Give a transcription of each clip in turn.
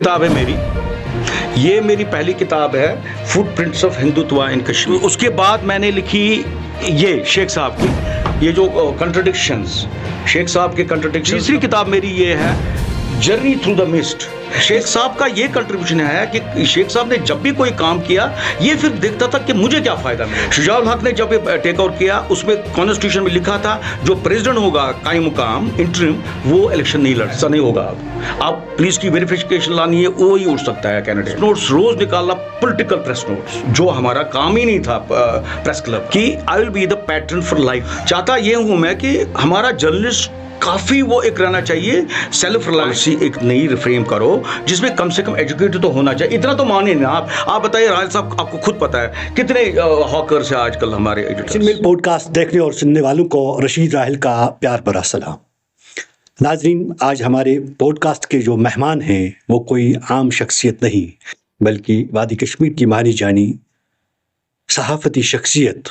किताब है मेरी, ये मेरी पहली किताब है फुटप्रिंट्स ऑफ हिंदुत्व इन कश्मीर। उसके बाद मैंने लिखी ये शेख साहब की, ये जो कंट्रडिक्शंस, शेख साहब के कंट्रडिक्शंस। तीसरी किताब मेरी ये है journey through the mist. Sheikh साहब का ये कंट्रीब्यूशन है कि शेख साहब ने जब भी कोई काम किया ये फिर देखता था कि मुझे क्या फायदा मिला। शुजाउल हक ने जब टेक ओवर किया उसमें कॉन्स्टिट्यूशन में लिखा था जो प्रेसिडेंट होगा कायम मुकाम इंटरिम वो इलेक्शन नहीं लड़ सकता, नहीं होगा। अब पुलिस की वेरिफिकेशन लानी है वो ही उठ सकता है कैंडिडेट। नोट्स रोज निकालना, पॉलिटिकल प्रेस नोट्स, जो हमारा काम ही नहीं था प्रेस क्लब की। I will be the pattern for life. चाहता ये हूं मैं कि हमारा जर्नलिस्ट काफी वो एक रहना चाहिए, सेल्फ रिलायंस एक नई रिफ्रेम करो जिसमें कम से कम एजुकेटेड तो होना चाहिए। इतना तो माने ना आप बताइए राहल साहब, आपको खुद पता है कितने हॉकर्स हैं आजकल हमारे एजुकेशन। पॉडकास्ट देखने और सुनने वालों को रशीद राहल का प्यार भरा सलाम। नाजरीन, आज हमारे पॉडकास्ट के जो मेहमान हैं वो कोई आम शख्सियत नहीं बल्कि वादी कश्मीर की मानी जानी सहाफ़ती शख्सियत,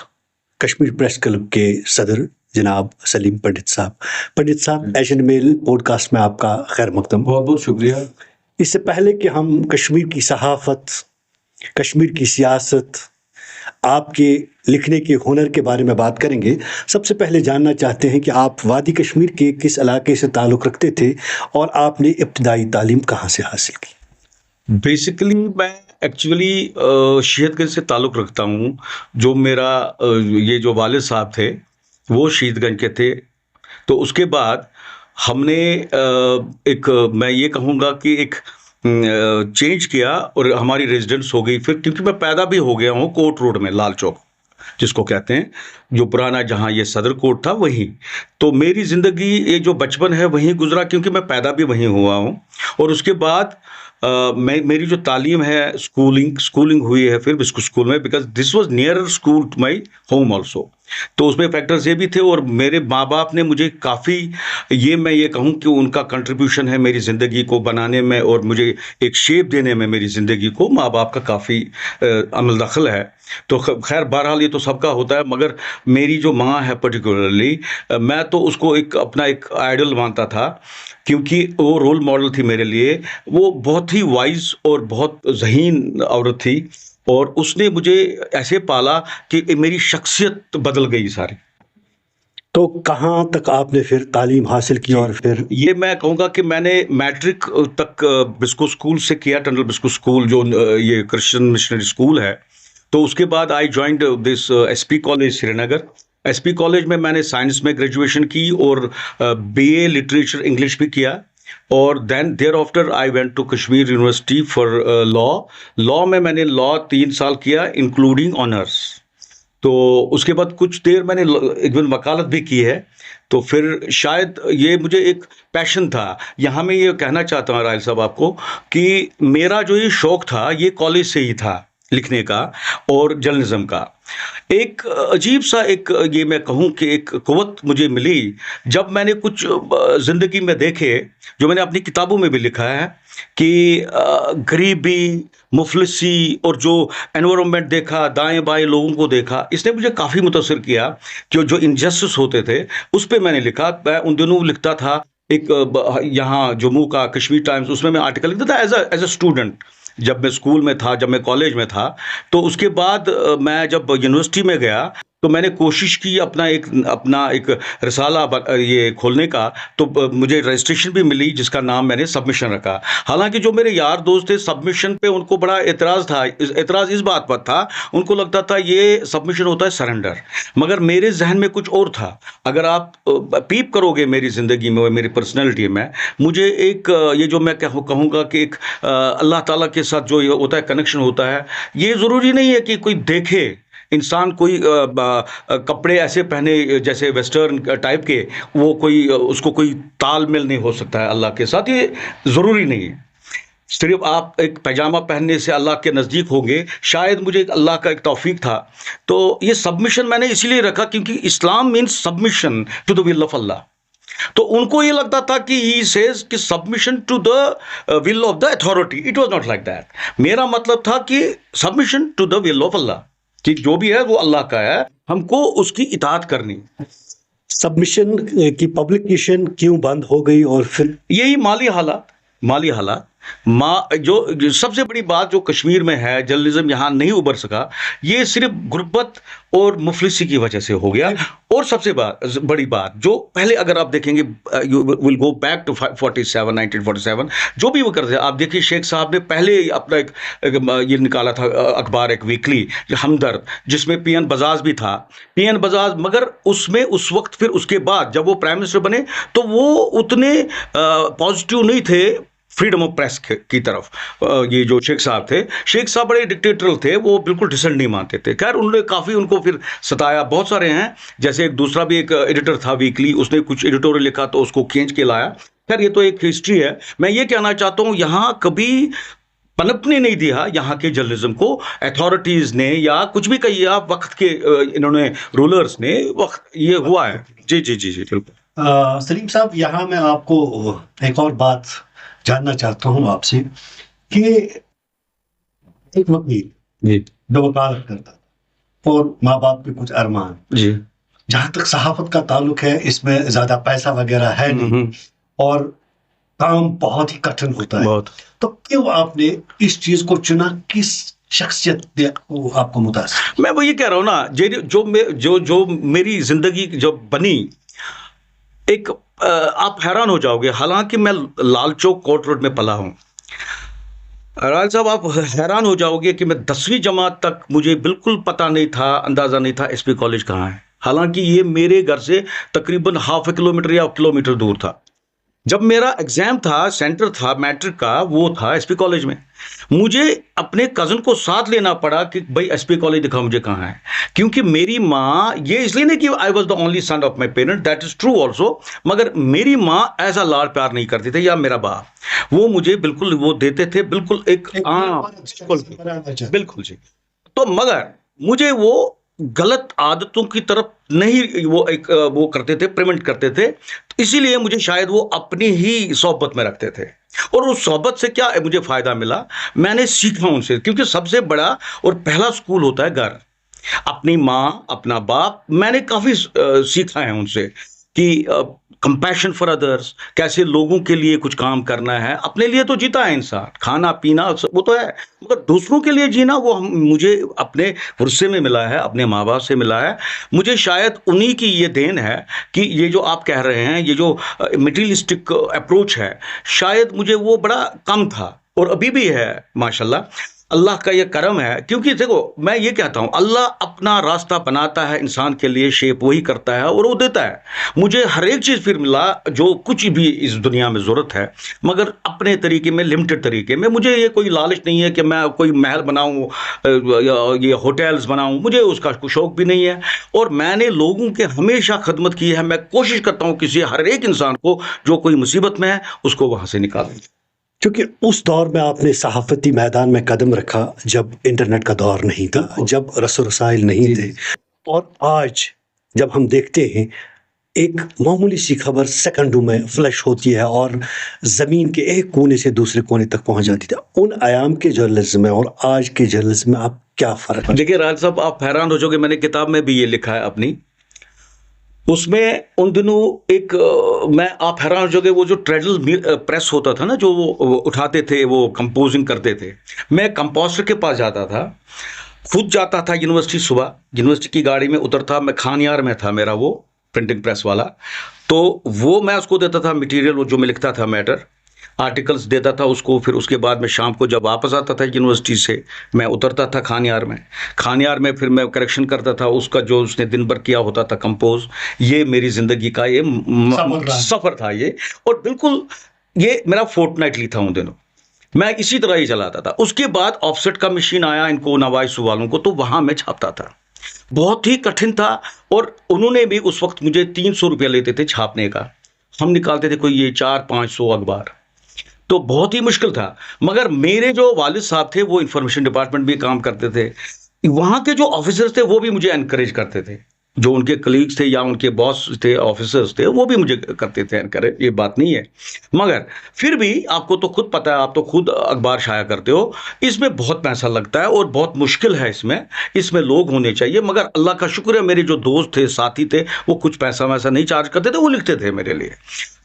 कश्मीर प्रेस क्लब के सदर जनाब सलीम पंडित साहब। पंडित साहब, एशियन मेल पॉडकास्ट में आपका खैर मकदम। बहुत बहुत शुक्रिया। इससे पहले कि हम कश्मीर की सहाफ़त, कश्मीर की सियासत, आपके लिखने के हुनर के बारे में बात करेंगे, सबसे पहले जानना चाहते हैं कि आप वादी कश्मीर के किस इलाके से ताल्लुक़ रखते थे और आपने इब्तदाई तालीम कहाँ से हासिल की? बेसिकली मैं एक्चुअली शहीदगंज से ताल्लुक़ रखता हूँ। जो मेरा ये जो वालिद साहब थे वो शहीदगंज के थे। तो उसके बाद हमने मैं ये कहूँगा कि एक चेंज किया और हमारी रेजिडेंस हो गई फिर, क्योंकि मैं पैदा भी हो गया हूँ कोर्ट रोड में, लाल चौक जिसको कहते हैं, जो पुराना जहाँ ये सदर कोर्ट था वहीं। तो मेरी ज़िंदगी, ये जो बचपन है वहीं गुजरा क्योंकि मैं पैदा भी वहीं हुआ हूँ। और उसके बाद मेरी जो तालीम है, स्कूलिंग हुई है फिर बिस्कुट स्कूल में, because this was near school to my home also. तो उसमें फैक्टर्स ये भी थे और मेरे माँ बाप ने मुझे काफ़ी, मैं ये कहूँ कि उनका कंट्रीब्यूशन है मेरी ज़िंदगी को बनाने में और मुझे एक शेप देने में मेरी ज़िंदगी को, माँ बाप का काफ़ी अमल दखल है। तो खैर बहरहाल ये तो सबका होता है, मगर मेरी जो माँ है पर्टिकुलरली, मैं तो उसको अपना एक आइडल मानता था क्योंकि वो रोल मॉडल थी मेरे लिए। वो बहुत ही वाइज और बहुत ज़हीन औरत थी और उसने मुझे ऐसे पाला कि मेरी शख्सियत बदल गई सारी। तो कहाँ तक आपने फिर तालीम हासिल की? और फिर ये मैं कहूँगा कि मैंने मैट्रिक तक बिस्को स्कूल से किया, टनल बिस्को स्कूल जो ये क्रिश्चियन मिशनरी स्कूल है। तो उसके बाद I joined this SP college Srinagar. SP college में मैंने साइंस में ग्रेजुएशन की और बीए लिटरेचर इंग्लिश भी किया। और then thereafter I went to Kashmir university for law में मैंने लॉ 3 साल किया इंक्लूडिंग ऑनर्स। तो उसके बाद कुछ देर मैंने इवन वकालत भी की है। तो फिर शायद ये मुझे एक पैशन था। यहाँ मैं ये कहना चाहता हूँ राहिल साहब आपको कि मेरा जो ये शौक़ था ये कॉलेज से ही था, लिखने का और जर्नलिज्म का। एक अजीब सा ये मैं कहूँ कि एक क़ुव्वत मुझे मिली जब मैंने कुछ ज़िंदगी में देखे, जो मैंने अपनी किताबों में भी लिखा है कि गरीबी, मुफलिसी और जो एनवायरनमेंट देखा, दाएं बाएं लोगों को देखा, इसने मुझे काफ़ी मुतासिर किया कि जो इनजस्टिस होते थे उस पर मैंने लिखा। मैं उन दिनों लिखता था एक यहाँ जम्मू का कश्मीर टाइम्स, उसमें मैं आर्टिकल लिखता था एज अ स्टूडेंट, जब मैं स्कूल में था, जब मैं कॉलेज में था। तो उसके बाद मैं जब यूनिवर्सिटी में गया तो मैंने कोशिश की अपना एक रिसाला ये खोलने का। तो मुझे रजिस्ट्रेशन भी मिली जिसका नाम मैंने सबमिशन रखा। हालांकि जो मेरे यार दोस्त थे सबमिशन पे उनको बड़ा एतराज़ था। एतराज़ इस बात पर था, उनको लगता था ये सबमिशन होता है सरेंडर, मगर मेरे जहन में कुछ और था। अगर आप पीप करोगे मेरी ज़िंदगी में, मेरी पर्सनैलिटी में, मुझे ये जो मैं कहूँगा कि एक अल्लाह ताला के साथ जो ये होता है कनेक्शन होता है। ये ज़रूरी नहीं है कि कोई देखे इंसान, कोई कपड़े ऐसे पहने जैसे वेस्टर्न टाइप के, वो कोई उसको कोई तालमेल नहीं हो सकता है अल्लाह के साथ, ये ज़रूरी नहीं है। सिर्फ आप एक पैजामा पहनने से अल्लाह के नज़दीक होंगे, शायद मुझे अल्लाह का एक तौफीक था। तो ये सबमिशन मैंने इसीलिए रखा क्योंकि Islam means submission to the will of Allah. तो उनको ये लगता था कि ही सेज कि submission to the will of the authority. It was not like that. मेरा मतलब था कि submission to the will of Allah, कि जो भी है वो अल्लाह का है, हमको उसकी इताअत करनी। सबमिशन की पब्लिकेशन क्यों बंद हो गई? और फिर यही माली हालात जो सबसे बड़ी बात जो कश्मीर में है, जर्नलिज्म यहाँ नहीं उभर सका, ये सिर्फ गुर्बत और मुफलिसी की वजह से हो गया। और सबसे बड़ी बात जो पहले अगर आप देखेंगे, you will go back to 1947, जो भी वो करते हैं, आप देखिए शेख साहब ने पहले अपना ये निकाला था अखबार, एक वीकली हमदर्द, जिसमें पीएन बजाज भी था, पीएन बजाज। मगर उसमें उस वक्त, फिर उसके बाद जब वो प्राइम मिनिस्टर बने, तो वो उतने पॉजिटिव नहीं थे फ्रीडम ऑफ प्रेस की तरफ। ये जो शेख साहब थे, शेख साहब बड़े डिक्टेटरल थे, वो बिल्कुल डिसेंट नहीं मानते थे। खैर उन्होंने काफ़ी उनको फिर सताया, बहुत सारे हैं, जैसे एक दूसरा भी एक एडिटर था वीकली, उसने कुछ एडिटोरियल लिखा तो उसको खींच के लाया। खैर ये तो एक हिस्ट्री है। मैं ये कहना चाहता हूँ, यहाँ कभी पनपने नहीं दिया यहाँ के जर्नलिज्म को अथॉरिटीज ने, या कुछ भी कहिए आप, वक्त के इन्होंने रूलर्स ने, वक्त ये हुआ है। जी जी जी जी बिल्कुल। सलीम साहब, यहाँ मैं आपको एक और बात जानना चाहता हूँ आपसे कि एक वकील जी जो वकालत करता था और माँ बाप के कुछ अरमान, जी, जहाँ तक सहाफत का ताल्लुक है, इसमें ज्यादा पैसा वगैरह है नहीं और काम बहुत ही कठिन होता है, बहुत। तो क्यों आपने इस चीज को चुना? किस शख्सियत ने आपको मुतासिर? मैं वो ये कह रहा हूँ ना, जो मेरी जिंदगी जो बनी, एक आप हैरान हो जाओगे। हालांकि मैं लाल चौक कोर्ट रोड में पला हूँ राज साहब, आप हैरान हो जाओगे कि मैं 10वीं जमात तक मुझे बिल्कुल पता नहीं था, अंदाज़ा नहीं था एसपी कॉलेज कहाँ है। हालांकि ये मेरे घर से तकरीबन ½ किलोमीटर या किलोमीटर दूर था। जब मेरा एग्जाम था, सेंटर था मैट्रिक का, वो था एसपी कॉलेज में। मुझे अपने कज़न को साथ लेना पड़ा कि भाई एसपी कॉलेज दिखाओ मुझे कहाँ है, क्योंकि मेरी माँ, ये इसलिए नहीं कि I was the only son of my parent, that is true also, मगर मेरी माँ ऐसा लाड़ प्यार नहीं करती थे, या मेरा बाप, वो मुझे बिल्कुल वो देते थे, बिल्कुल एक बिल्कुल जी। तो मगर मुझे वो गलत आदतों की तरफ नहीं वो करते थे, प्रिवेंट करते थे, इसीलिए मुझे शायद वो अपनी ही सोहबत में रखते थे। और उस सोहबत से क्या मुझे फायदा मिला, मैंने सीखा उनसे, क्योंकि सबसे बड़ा और पहला स्कूल होता है घर। अपनी माँ, अपना बाप, मैंने काफी सीखा है उनसे कि कंपैशन फॉर अदर्स, कैसे लोगों के लिए कुछ काम करना है। अपने लिए तो जीता है इंसान, खाना पीना वो तो है, मगर दूसरों के लिए जीना वो मुझे अपने वर्षे में मिला है, अपने माँ बाप से मिला है। मुझे शायद उन्हीं की ये देन है कि ये जो आप कह रहे हैं, ये जो मटीरियलिस्टिक अप्रोच है, शायद मुझे वो बड़ा कम था और अभी भी है माशाल्लाह। अल्लाह का ये करम है, क्योंकि देखो मैं ये कहता हूँ, अल्लाह अपना रास्ता बनाता है इंसान के लिए, शेप वही करता है और वो देता है। मुझे हर एक चीज़ फिर मिला जो कुछ भी इस दुनिया में ज़रूरत है, मगर अपने तरीके में, लिमिटेड तरीके में। मुझे ये कोई लालच नहीं है कि मैं कोई महल बनाऊँ या ये होटल्स बनाऊँ, मुझे उसका कोई शौक़ भी नहीं है। और मैंने लोगों के हमेशा खदमत की है। मैं कोशिश करता हूँ किसी हर एक इंसान को जो कोई मुसीबत में है उसको वहाँ से निकालूँ। क्योंकि उस दौर में आपने सहाफ़ती मैदान में कदम रखा जब इंटरनेट का दौर नहीं था, जब रसूल नहीं थे, और आज जब हम देखते हैं एक मामूली सी खबर सेकंडों में फ्लैश होती है और ज़मीन के एक कोने से दूसरे कोने तक पहुंच जाती थी। उन आयाम के जर्नलिज्म में और आज के जर्नलिज्म में आप क्या फ़र्क? देखिए राज साहब, आप हैरान हो जाओगे, मैंने किताब में भी ये लिखा है अपनी, उसमें उन दिनों एक आप हैरान हो जाओगे, वो जो ट्रेडल प्रेस होता था ना, जो वो उठाते थे, वो कंपोजिंग करते थे, मैं कंपोस्टर के पास जाता था, खुद जाता था यूनिवर्सिटी, सुबह यूनिवर्सिटी की गाड़ी में उतरता, मैं खानियार में था मेरा वो प्रिंटिंग प्रेस वाला, तो वो मैं उसको देता था मटेरियल, वो जो मैं लिखता था मैटर, आर्टिकल्स देता था उसको। फिर उसके बाद में शाम को जब वापस आता था यूनिवर्सिटी से, मैं उतरता था खानियार में फिर मैं करेक्शन करता था उसका, जो उसने दिन भर किया होता था कंपोज। ये मेरी ज़िंदगी का ये सफ़र था ये, और बिल्कुल ये मेरा फोर्टनाइटली था उन दिनों, मैं इसी तरह ही चलाता था। उसके बाद ऑफसेट का मशीन आया इनको, नवाइस वालों को, तो वहाँ मैं छापता था। बहुत ही कठिन था, और उन्होंने भी उस वक्त मुझे 300 रुपया लेते थे छापने का, हम निकालते थे कोई ये 400-500 अखबार, तो बहुत ही मुश्किल था। मगर मेरे जो वालिद साहब थे वो इंफॉर्मेशन डिपार्टमेंट भी काम करते थे, वहाँ के जो ऑफिसर्स थे वो भी मुझे एनकरेज करते थे, जो उनके कलीग्स थे या उनके बॉस थे, ऑफिसर्स थे, वो भी मुझे करते थे एनकरेज, ये बात नहीं है। मगर फिर भी आपको तो खुद पता है, आप तो खुद अखबार शाया करते हो, इसमें बहुत पैसा लगता है और बहुत मुश्किल है, इसमें लोग होने चाहिए। मगर अल्लाह का शुक्र है, मेरे जो दोस्त थे, साथी थे, वो कुछ पैसा वैसा नहीं चार्ज करते थे, वो लिखते थे मेरे लिए,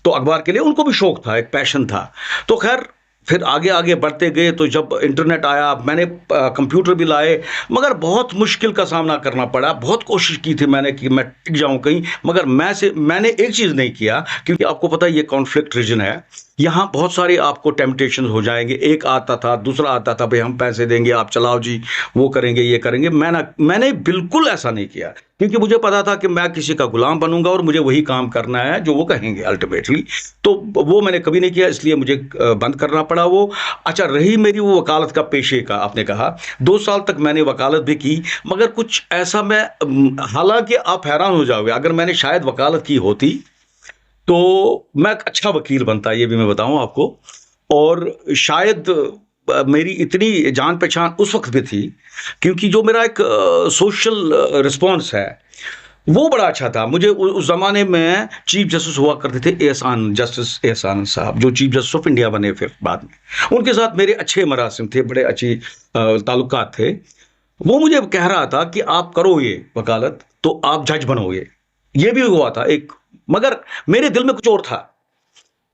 तो अखबार के लिए उनको भी शौक था, एक पैशन था। तो खैर फिर आगे आगे बढ़ते गए, तो जब इंटरनेट आया, मैंने कंप्यूटर भी लाए, मगर बहुत मुश्किल का सामना करना पड़ा। बहुत कोशिश की थी मैंने कि मैं टिक जाऊं कहीं, मगर मैंने एक चीज़ नहीं किया, क्योंकि आपको पता है ये कॉन्फ्लिक्ट रीजन है। यहाँ बहुत सारे आपको टेम्पटेशन हो जाएंगे। एक आता था, दूसरा आता था, भाई हम पैसे देंगे, आप चलाओ जी, वो करेंगे, ये करेंगे। मैंने बिल्कुल ऐसा नहीं किया, क्योंकि मुझे पता था कि मैं किसी का गुलाम बनूंगा और मुझे वही काम करना है जो वो कहेंगे अल्टीमेटली। तो वो मैंने कभी नहीं किया, इसलिए मुझे बंद करना पड़ा वो। अच्छा, रही मेरी वो वकालत का पेशे का, आपने कहा 2 साल तक मैंने वकालत भी की, मगर कुछ ऐसा हालांकि आप हैरान हो जाओगे, अगर मैंने शायद वकालत की होती तो मैं एक अच्छा वकील बनता, ये भी मैं बताऊं आपको। और शायद मेरी इतनी जान पहचान उस वक्त भी थी, क्योंकि जो मेरा एक सोशल रिस्पॉन्स है वो बड़ा अच्छा था। मुझे उस जमाने में चीफ जस्टिस हुआ करते थे जस्टिस एहसान आनंद साहब, जो चीफ जस्टिस ऑफ इंडिया बने फिर बाद में। उनके साथ मेरे अच्छे मरासिम थे, बड़े अच्छे ताल्लुकात थे। वो मुझे कह रहा था कि आप करो ये वकालत तो आप जज बनोगे। ये भी हुआ था एक, मगर मेरे दिल में कुछ और था।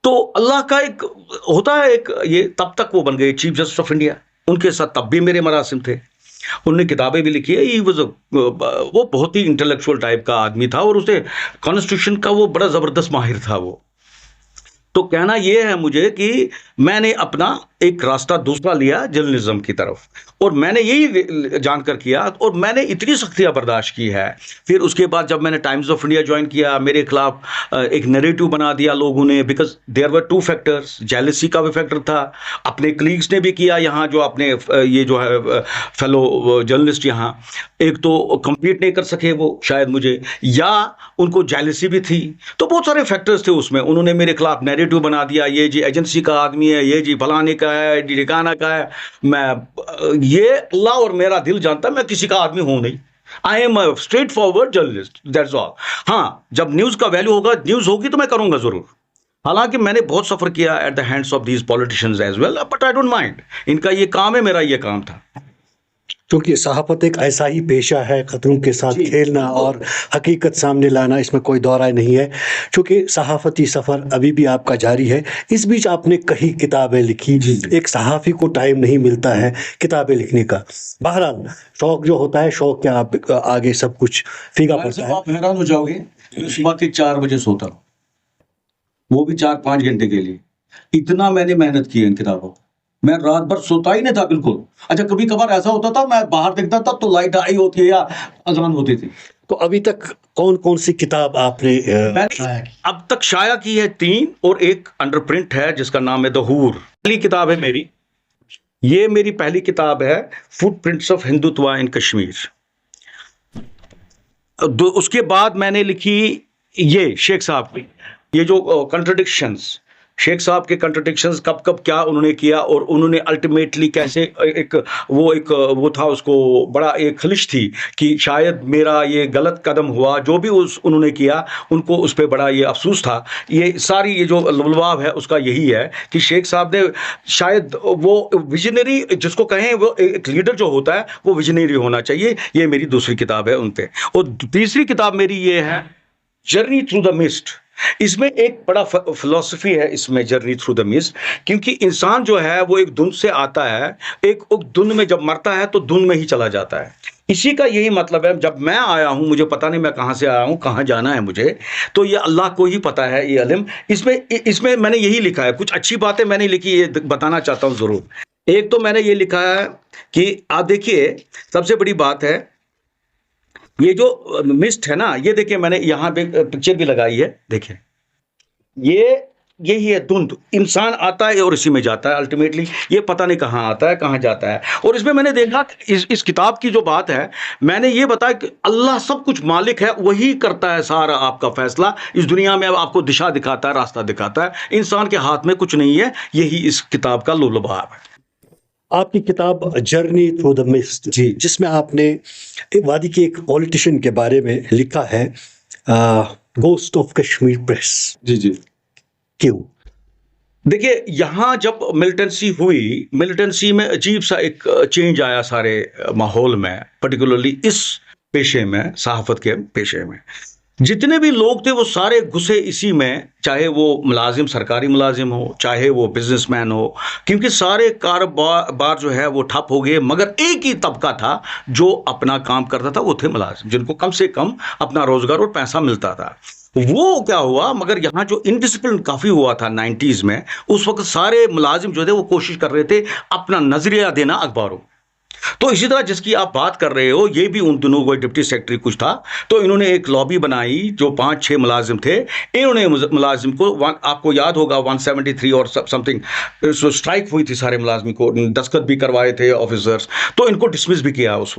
तो अल्लाह का एक होता है एक, ये तब तक वो बन गए चीफ जस्टिस ऑफ इंडिया। उनके साथ तब भी मेरे मरासिम थे, उन्होंने किताबें भी लिखी है। ही वाज वो बहुत ही इंटेलेक्चुअल टाइप का आदमी था, और उसे कॉन्स्टिट्यूशन का वो बड़ा जबरदस्त माहिर था वो। तो कहना यह है मुझे कि मैंने अपना एक रास्ता दूसरा लिया जर्नलिज्म की तरफ, और मैंने यही जानकर किया, और मैंने इतनी सख्तियां बर्दाश्त की है। फिर उसके बाद जब मैंने टाइम्स ऑफ इंडिया ज्वाइन किया, मेरे खिलाफ एक नैरेटिव बना दिया लोगों ने, because there were 2 factors, jealousy का भी फैक्टर था, अपने कलीग्स ने भी किया यहाँ, जो अपने ये जो है फेलो जर्नलिस्ट यहाँ, एक तो compete नहीं कर सके वो शायद मुझे, या उनको जेलसी भी थी। तो बहुत सारे फैक्टर्स थे उसमें। उन्होंने मेरे खिलाफ नैरेटिव बना दिया, ये जी एजेंसी का आदमी है, ये जी फलाने का है, ठिकाना का है। ये अल्लाह और मेरा दिल जानता है, मैं किसी का आदमी हूं नहीं। I am straight forward journalist, that's all. हाँ, जब न्यूज का वैल्यू होगा, न्यूज होगी तो मैं करूंगा जरूर। हालांकि मैंने बहुत सफर किया at the hands of these politicians as well, but I don't mind. इनका ये काम है, मेरा ये काम था। क्योंकि सहाफ़त एक ऐसा ही पेशा है, ख़तरों के साथ जी, खेलना और हकीकत सामने लाना, इसमें कोई दो राय नहीं है। चूँकि सहाफ़ती सफ़र अभी भी आपका जारी है। इस बीच आपने कई किताबें लिखी। जी, जी। एक सहाफ़ी को टाइम नहीं मिलता है किताबें लिखने का। बहरहाल, शौक़ जो होता है, शौक़ के आप आगे सब कुछ फीका भाई पड़ता साहब, है। आप हैरान हो जाओगे, मैं सुबह के 4 बजे सोता हूँ, वो भी 4-5 घंटे के लिए। इतना मैंने मेहनत की है इन किताबों को। मैं रात भर सोता ही नहीं था बिल्कुल। अच्छा, कभी कभार ऐसा होता था, मैं बाहर देखता था तो लाइट आई होती है या अजान होती थी। तो अभी तक कौन-कौन सी किताब आपने मैंने शाया की? अब तक शाया की है 3, और एक अंडर प्रिंट है जिसका नाम है द हूर। पहली किताब है मेरी, ये मेरी पहली किताब है, फुटप्रिंट्स ऑफ हिंदुत्व इन कश्मीर। उसके बाद मैंने लिखी ये शेख साहब की, ये जो कंट्रडिक्शंस, शेख साहब के कंट्रडिक्शंस, कब कब क्या उन्होंने किया, और उन्होंने अल्टीमेटली कैसे एक वो था, उसको बड़ा एक खलिश थी कि शायद मेरा ये गलत कदम हुआ, जो भी उन्होंने किया, उनको उस पर बड़ा ये अफसोस था। ये सारी ये जो लुभाव है उसका यही है कि शेख साहब ने शायद वो विजनरी जिसको कहें, वो एक लीडर जो होता है वो विजनरी होना चाहिए। ये मेरी दूसरी किताब है उन पे। और तीसरी किताब मेरी ये है, जर्नी थ्रू द मिस्ट। इसमें एक बड़ा फिलॉसफी है इसमें, जर्नी थ्रू द मिस्ट, क्योंकि इंसान जो है वो एक धुन से आता है, एक धुन में जब मरता है तो धुन में ही चला जाता है। इसी का यही मतलब है। जब मैं आया हूं, मुझे पता नहीं मैं कहां से आया हूं, कहां जाना है मुझे, तो ये अल्लाह को ही पता है, ये इल्म। इसमें मैंने यही लिखा है, कुछ अच्छी बातें मैंने लिखी, ये बताना चाहता हूं जरूर। एक तो मैंने ये लिखा है कि आप देखिए, सबसे बड़ी बात है, ये जो मिस्ट है ना, ये देखिए मैंने यहाँ पे पिक्चर भी लगाई है, देखिए यही है धुंध। इंसान आता है और इसी में जाता है अल्टीमेटली, ये पता नहीं कहाँ आता है कहाँ जाता है। और इसमें मैंने देखा इस किताब की जो बात है, मैंने ये बताया कि अल्लाह सब कुछ मालिक है, वही करता है सारा आपका फैसला। इस दुनिया में आपको दिशा दिखाता है, रास्ता दिखाता है, इंसान के हाथ में कुछ नहीं है। यही इस किताब का लुभाव है। आपकी किताब जर्नी थ्रू द मिस्ट, जी, जिसमें आपने एक वादी के एक पॉलिटिशियन के बारे में लिखा है, गोस्ट ऑफ कश्मीर प्रेस। जी, जी। क्यों? देखिए, यहाँ जब मिलिटेंसी हुई, मिलिटेंसी में अजीब सा एक चेंज आया सारे माहौल में, पर्टिकुलरली इस पेशे में, सहाफत के पेशे में। जितने भी लोग थे वो सारे घुसे इसी में, चाहे वो मुलाजिम, सरकारी मुलाजिम हो, चाहे वो बिजनेसमैन हो, क्योंकि सारे कारोबार जो है वो ठप हो गए। मगर एक ही तबका था जो अपना काम करता था, वो थे मुलाजिम, जिनको कम से कम अपना रोजगार और पैसा मिलता था। वो क्या हुआ, मगर यहाँ जो इनडिसिप्लिन काफी हुआ था 90s में, उस वक्त सारे मुलाजिम जो थे वो कोशिश कर रहे थे अपना नजरिया देना अखबारों। तो इसी तरह जिसकी आप बात कर रहे हो, ये भी उन दिनों कोई डिप्टी सेक्रेटरी कुछ था, तो इन्होंने एक लॉबी बनाई, जो 5-6 मुलाजिम थे, इन्होंने मुलाजिम को आपको याद होगा 173 और समथिंग स्ट्राइक हुई थी, सारे मुलाजिम को दस्तखत भी करवाए थे ऑफिसर्स, तो इनको डिसमिस भी किया उस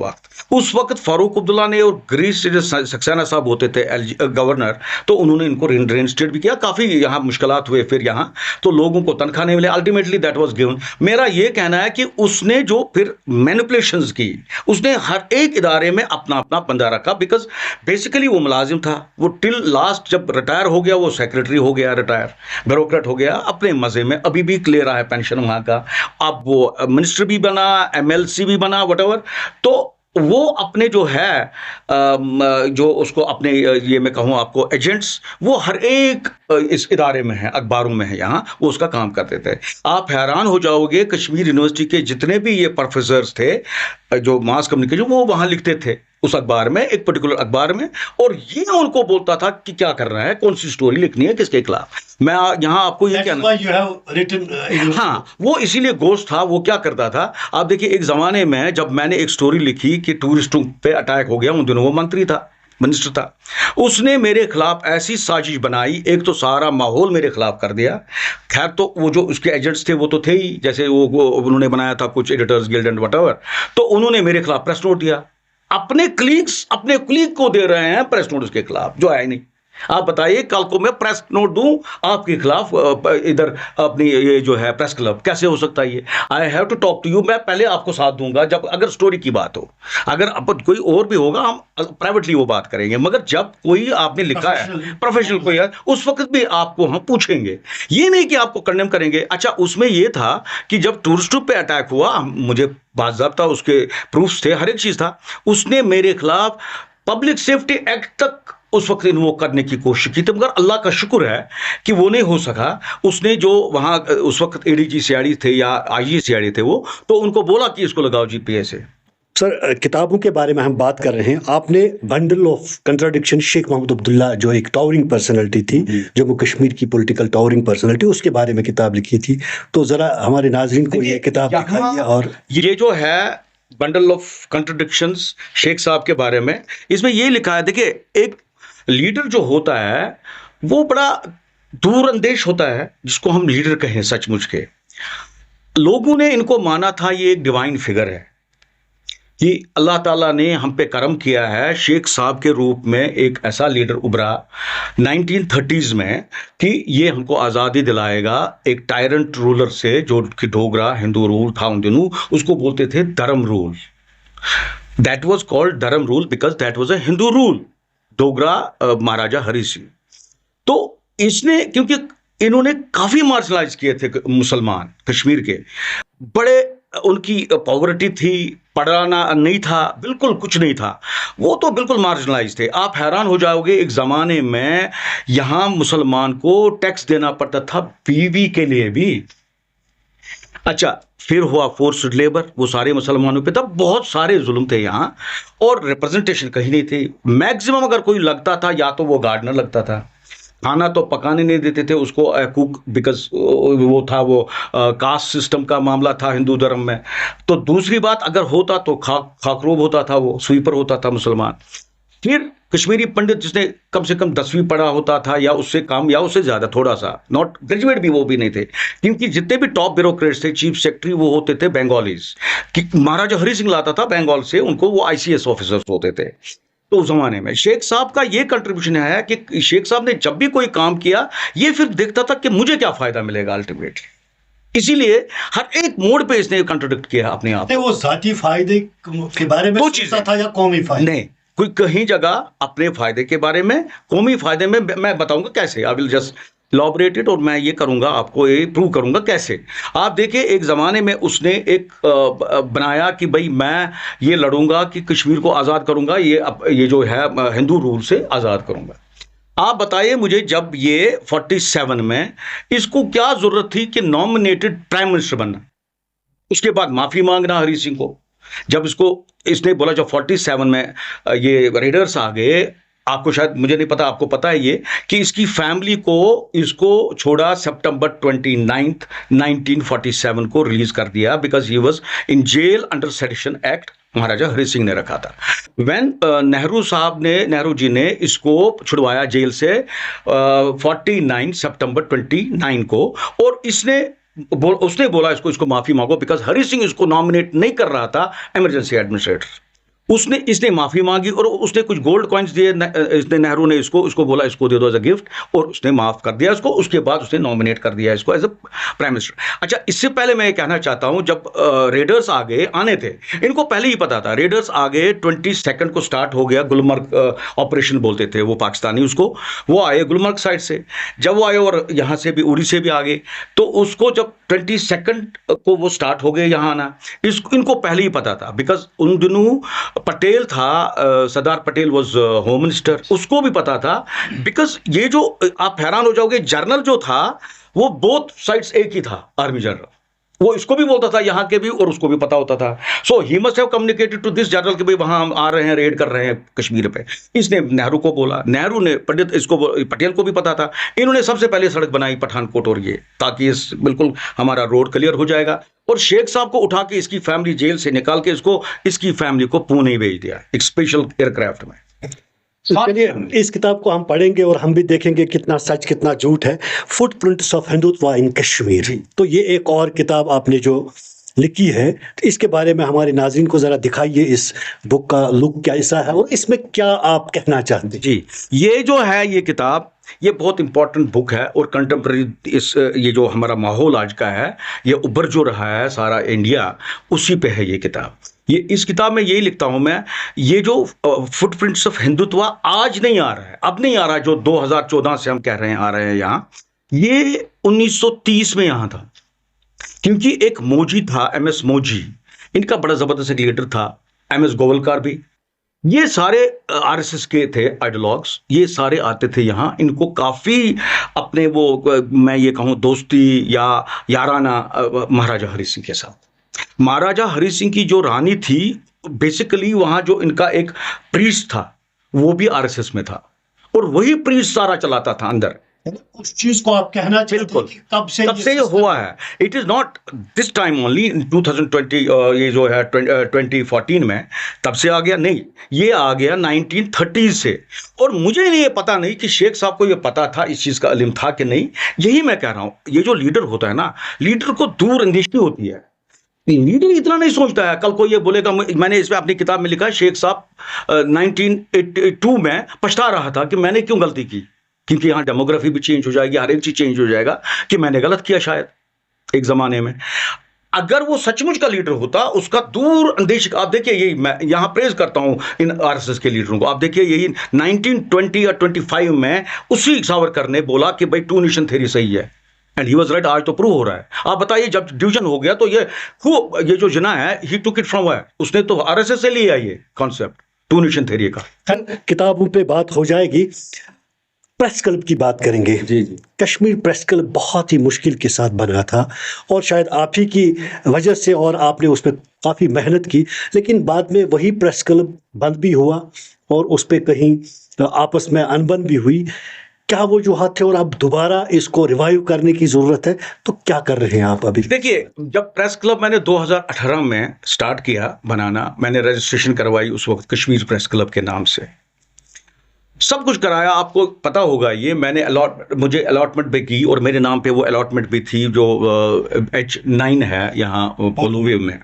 वक्त फारूक अब्दुल्ला ने, और ग्रीस से जो सक्सेना साहब होते थे गवर्नर, तो उन्होंने इनको रेइंस्टेट भी किया। काफी यहाँ मुश्किलात हुए, फिर यहाँ तो लोगों को तनख्वाह नहीं मिले, अल्टीमेटली दैट वाज गिवन। मेरा ये कहना है कि उसने जो फिर मैनिपुलेशंस की, उसने हर एक इदारे में अपना अपना बंदा रखा, बिकॉज बेसिकली वो मुलाजिम था, वो टिल लास्ट जब रिटायर हो गया, वो सेक्रेटरी हो गया, रिटायर ब्यूरोक्रेट हो गया, अपने मजे में अभी भी ले रहा है पेंशन वहां का। अब वो मिनिस्टर भी बना, एमएलसी भी बना, वटएवर। तो वो अपने जो है जो उसको अपने ये मैं कहूँ आपको एजेंट्स, वो हर एक इस इदारे में है, अखबारों में है, यहाँ वो उसका काम करते थे। आप हैरान हो जाओगे, कश्मीर यूनिवर्सिटी के जितने भी ये प्रोफेसर्स थे जो मास कम्युनिकेशन, वो वहाँ लिखते थे उस अखबार में, एक पर्टिकुलर अखबार में, और ये उनको बोलता था कि क्या करना है, कौन सी स्टोरी लिखनी है, किसके खिलाफ। मैं यहाँ आपको ये कहना, हाँ, वो इसीलिए गोश्त था। वो क्या करता था, आप देखिए, एक जमाने में जब मैंने एक स्टोरी लिखी कि टूरिस्टों पे अटैक हो गया, उन दिनों वो मंत्री था, मिनिस्टर था, उसने मेरे खिलाफ ऐसी साजिश बनाई, एक तो सारा माहौल मेरे खिलाफ कर दिया। खैर, तो वो जो उसके एजेंट्स थे वो तो थे ही, जैसे वो उन्होंने बनाया था कुछ एडिटर्स गिल्ड एंड वटएवर, तो उन्होंने मेरे खिलाफ प्रेस नोट दिया। अपने क्लीग को दे रहे हैं प्रेस नोट उसके खिलाफ, जो है नहीं। आप बताइए, कल को मैं प्रेस नोट दूं आपके खिलाफ इधर अपनी ये जो है प्रेस क्लब, कैसे हो सकता है ये? I have to talk to you, मैं पहले आपको साथ दूंगा जब अगर स्टोरी की बात हो। अगर अब कोई और भी होगा, हम प्राइवेटली वो बात करेंगे, मगर जब कोई आपने लिखा है प्रोफेशनल कोई है, उस वक्त भी आपको हम पूछेंगे, ये नहीं कि आपको कंडेम करेंगे। अच्छा, उसमें ये था कि जब टूरिस्टों पे अटैक हुआ, मुझे बाज़ाब्ता उसके प्रूफ्स थे, हर एक चीज था, उसने मेरे खिलाफ पब्लिक सेफ्टी एक्ट तक उस वक्त इन्वोक करने की कोशिश की थी, मगर अल्लाह का शुक्र है कि वो नहीं हो सका। उसने जो वहां उस वक्त एडीजी सीआईडी थे या आईजी सीआईडी थे, वो तो उनको बोला कि इसको लगाओ जीपीएस से। सर, किताबों के बारे में हम बात कर रहे हैं। आपने bundle of contradiction, Sheikh Mohammad Abdullah जो एक टावरिंग पर्सनैलिटी थी, जम्मू कश्मीर की पॉलिटिकल टावरिंग पर्सनैलिटी, उसके बारे में किताब लिखी थी। तो जरा हमारे नाजरीन को ये किताब दिखाइए। और ये जो है बंडल ऑफ कंट्राडिक्शंस शेख साहब के बारे में, इसमें ये लिखा है, देखिए, एक लीडर जो होता है वो बड़ा दूरअंदेश होता है, जिसको हम लीडर कहें सचमुच के। लोगों ने इनको माना था ये एक डिवाइन फिगर है, कि अल्लाह ताला ने हम पे करम किया है, शेख साहब के रूप में एक ऐसा लीडर उभरा 1930s में कि ये हमको आज़ादी दिलाएगा एक टायरेंट रूलर से, जो कि डोगरा हिंदू रूल था उन दिनों, उसको बोलते थे Dharam rule. That was called Dharam rule because that was a Hindu rule, Dogra Maharaja Hari Singh. तो इसने, क्योंकि इन्होंने काफी मार्शलाइज किए थे मुसलमान कश्मीर के, बड़े उनकी पॉवर्टी थी, पढ़ाना नहीं था, बिल्कुल कुछ नहीं था, वो तो बिल्कुल मार्जिनलाइज थे। आप हैरान हो जाओगे, एक ज़माने में यहाँ मुसलमान को टैक्स देना पड़ता था बीवी के लिए भी। अच्छा, फिर हुआ फोर्स्ड लेबर, वो सारे मुसलमानों पे था, बहुत सारे जुल्म थे यहाँ, और रिप्रेजेंटेशन कहीं नहीं थी। मैक्सिमम अगर कोई लगता था, या तो वो गार्डनर लगता था, खाना तो पकाने नहीं देते थे उसको, कुक, बिकॉज वो था, वो कास्ट सिस्टम का मामला था हिंदू धर्म में। तो दूसरी बात, अगर होता तो खाकरोब होता था, वो स्वीपर होता था मुसलमान। फिर कश्मीरी पंडित जिसने कम से कम 10वीं पढ़ा होता था, या उससे कम या उससे ज्यादा, थोड़ा सा नॉट ग्रेजुएट भी वो भी नहीं थे, क्योंकि जितने भी टॉप ब्यूरोक्रेट्स थे, चीफ सेक्रेटरी, वो होते थे बंगालीज, कि महाराजा हरि सिंह लाता था बंगाल से उनको, वो आईसीएस ऑफिसर्स होते थे। तो उस जमाने में शेख साहब का ये कंट्रीब्यूशन है कि शेख साहब ने जब भी कोई काम किया, ये फिर देखता था कि मुझे क्या फायदा मिलेगा अल्टीमेटली, इसीलिए हर एक मोड़ पे इसने कंट्रोडिक्ट किया अपने आप। वो जाती फायदे के बारे में सोचता था या कौमी फायदे? नहीं, कोई कहीं जगह अपने फायदे के बारे में, कौमी फायदे में मैं बताऊंगा कैसे, आई विल जस्ट इलॉबरेटेड, और मैं ये करूंगा, आपको ये प्रूव करूंगा कैसे। आप देखिए, एक ज़माने में उसने एक बनाया कि भाई मैं ये लड़ूंगा कि कश्मीर को आज़ाद करूंगा, ये जो है हिंदू रूल से आज़ाद करूंगा। आप बताइए मुझे, जब ये 47 में इसको क्या जरूरत थी कि नॉमिनेटेड प्राइम मिनिस्टर बनना, उसके बाद माफी मांगना हरी सिंह को। जब इसने बोला, जब 47 में ये रेडर्स आ गए, आपको शायद, मुझे नहीं पता, आपको पता है ये, कि इसकी फैमिली को इसको छोड़ा सितंबर 29 1947 को रिलीज कर दिया, because he was in jail under sedition act. Maharaja Hari Singh ने रखा था। वेन नेहरू जी ने इसको छुड़वाया जेल से 49 सितंबर 29 को, और उसने बोला इसको माफी मांगो, बिकॉज हरि सिंह इसको नॉमिनेट नहीं कर रहा था इमरजेंसी एडमिनिस्ट्रेटर। इसने माफी मांगी और उसने कुछ गोल्ड कॉइन्स दिए, इसने, नेहरू ने इसको बोला इसको दे दो एज अ गिफ्ट, और उसने माफ कर दिया इसको। उसके बाद उसने नॉमिनेट कर दिया इसको एज अ प्राइम मिनिस्टर। अच्छा, इससे पहले मैं ये कहना चाहता हूं, जब रेडर्स आने थे, इनको पहले ही पता था। रेडर्स आगे 22 को स्टार्ट हो गया, गुलमर्ग ऑपरेशन बोलते थे वो पाकिस्तानी उसको। वो आए गुलमर्ग साइड से, जब वो आए और यहां से भी, उड़ी से भी आ गए, तो उसको जब 22 को वो स्टार्ट हो गए यहाँ आना, इनको पहले ही पता था, बिकॉज उन दिनों पटेल था, Sardar Patel was home minister, उसको भी पता था। बिकॉज ये जो, आप हैरान हो जाओगे, जर्नल जो था वो बोथ साइड्स एक ही था, आर्मी जनरल, वो इसको भी बोलता था यहाँ के भी, और उसको भी पता होता था। So he must have communicated to this general कि भाई वहां हम आ रहे हैं, रेड कर रहे हैं कश्मीर पे। इसने नेहरू को बोला, नेहरू ने पटेल को भी पता था। इन्होंने सबसे पहले सड़क बनाई पठानकोट, और ये, ताकि इस बिल्कुल हमारा रोड क्लियर हो जाएगा। और शेख साहब को उठा के इसकी फैमिली जेल से निकाल के इसकी फैमिली को पुणे भेज दिया एक स्पेशल एयरक्राफ्ट में। चलिए, इस किताब को हम पढ़ेंगे और हम भी देखेंगे कितना सच कितना झूठ है। फुटप्रिंट्स ऑफ हिंदुत्व इन कश्मीर, तो ये एक और किताब आपने जो लिखी है, तो इसके बारे में हमारे नाज़रीन को जरा दिखाइए, इस बुक का लुक कैसा है और इसमें क्या आप कहना चाहते हैं। जी, ये जो है, ये किताब, ये बहुत इंपॉर्टेंट बुक है, और कंटेम्प्रेरी ये जो हमारा माहौल आज का है, ये उभर जो रहा है सारा इंडिया, उसी पे है ये किताब। इस किताब में यही लिखता हूं मैं, ये जो फुटप्रिंट्स ऑफ हिंदुत्व आज नहीं आ रहा है, अब नहीं आ रहा है, जो 2014 से हम कह रहे हैं आ रहे हैं यहाँ, ये 1930 में यहाँ था। क्योंकि एक मौजी था, MS मौजी, इनका बड़ा जबरदस्त एक लीडर था, MS गोवलकार भी, ये सारे RSS के थे आइडियोलॉग्स, ये सारे आते थे यहाँ। इनको काफ़ी अपने वो, मैं ये कहूँ, दोस्ती या याराना महाराजा हरि सिंह के साथ। महाराजा हरि सिंह की जो रानी थी, बेसिकली वहाँ जो इनका एक प्रीस्ट था, वो भी RSS में था, और वही प्रीस्ट सारा चलाता था अंदर। उस चीज को आप कहना चाहते हैं कि कब से ये हुआ है। It is not this time only, 2020, ये जो है 2014 में तब से आ गया, नहीं, ये आ गया 1930 से। और मुझे नहीं, ये पता नहीं कि शेख साहब को ये पता था, इस चीज का इल्म था कि नहीं। यही मैं कह रहा हूं, ये जो लीडर होता है ना, लीडर को दूर अंदेशी होती है। लीडर इतना नहीं सोचता है, कल को ये बोलेगा, मैंने इसमें अपनी किताब में लिखा है, शेख साहब 1982 में पछता रहा था कि मैंने क्यों गलती की, क्योंकि यहाँ डेमोग्राफी भी चेंज हो जाएगी, हर एक चीज चेंज हो जाएगा, कि मैंने गलत किया शायद एक जमाने में। अगर वो सचमुच का लीडर होता, उसका दूर अंदेश, आप देखिए, यही मैं यहाँ प्रेज करता हूँ इन RSS के लीडरों को। आप देखिए, यही 1920 या 25 में उसी सावरकर ने बोला कि भाई 2 नेशन थ्योरी सही है, एंड ही वाज राइट। आज तो प्रूव हो रहा है। आप बताइए, जब डिवीजन हो गया तो ये जो जिना है, ही टुक इट फ्रॉम वेयर, उसने तो RSS से लिया ये कॉन्सेप्ट 2 नेशन थ्योरी का। किताबों पे बात हो जाएगी, प्रेस क्लब की बात करेंगे। जी जी। कश्मीर प्रेस क्लब बहुत ही मुश्किल के साथ बना था, और शायद आप ही की वजह से, और आपने उस पर काफ़ी मेहनत की, लेकिन बाद में वही प्रेस क्लब बंद भी हुआ और उस पर कहीं आपस में अनबन भी हुई। क्या वो जो हाथ थे, और अब दोबारा इसको रिवाइव करने की ज़रूरत है, तो क्या कर रहे हैं आप अभी? देखिए, जब प्रेस क्लब मैंने 2018 में स्टार्ट किया बनाना, मैंने रजिस्ट्रेशन करवाई उस वक्त कश्मीर प्रेस क्लब के नाम से, सब कुछ कराया, आपको पता होगा ये। मैंने मुझे अलॉटमेंट भी की, और मेरे नाम पे वो अलॉटमेंट भी थी जो H9 है यहाँ पोलोवे में।